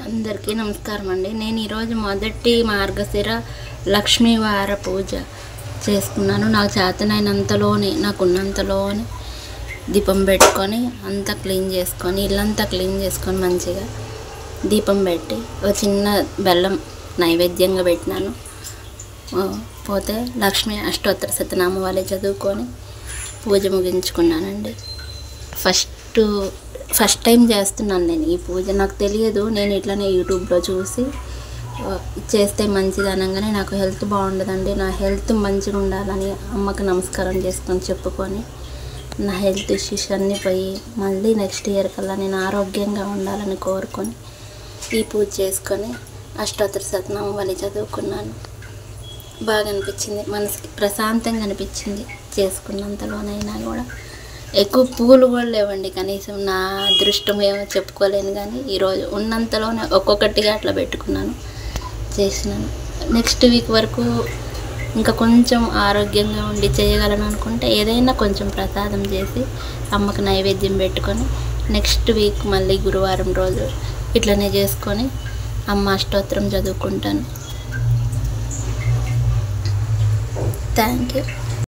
అందరికీ నమస్కారం అండి. నేను ఈరోజు మొదటి మార్గశిర లక్ష్మీవార పూజ చేసుకున్నాను. నాకు చేతనైనంతలోనే నాకున్నంతలోనే దీపం పెట్టుకొని అంతా క్లీన్ చేసుకొని ఇల్లంతా క్లీన్ చేసుకొని మంచిగా దీపం పెట్టి ఒక చిన్న బెల్లం నైవేద్యంగా పెట్టినాను. పోతే లక్ష్మీ అష్టోత్తర శతనామావళి చదువుకొని పూజ ముగించుకున్నానండి. ఫస్ట్ టైం చేస్తున్నాను నేను ఈ పూజ. నాకు తెలియదు, నేను ఇట్లనే యూట్యూబ్లో చూసి చేస్తే మంచిది అనగానే నాకు హెల్త్ బాగుండదండి, నా హెల్త్ మంచిగా ఉండాలని అమ్మకి నమస్కారం చేసుకొని చెప్పుకొని నా హెల్త్ ఇష్యూస్ అన్నీ పోయి మళ్ళీ నెక్స్ట్ ఇయర్ కల్లా నేను ఆరోగ్యంగా ఉండాలని కోరుకొని ఈ పూజ చేసుకొని అష్టోత్తర శతనామావళి చదువుకున్నాను. బాగా అనిపించింది, మనసుకి ప్రశాంతంగా అనిపించింది. చేసుకున్నంతలోనైనా కూడా ఎక్కువ పూలు కూడా లేవండి, కనీసం నా అదృష్టం ఏమో చెప్పుకోలేను. కానీ ఈరోజు ఉన్నంతలోనే ఒక్కొక్కటిగా అట్లా పెట్టుకున్నాను, చేసినాను. నెక్స్ట్ వీక్ వరకు ఇంకా కొంచెం ఆరోగ్యంగా ఉండి చేయగలను అనుకుంటే ఏదైనా కొంచెం ప్రసాదం చేసి అమ్మకు నైవేద్యం పెట్టుకొని నెక్స్ట్ వీక్ మళ్ళీ గురువారం రోజు ఇట్లనే చేసుకొని అమ్మ అష్టోత్తరం చదువుకుంటాను. Thank you.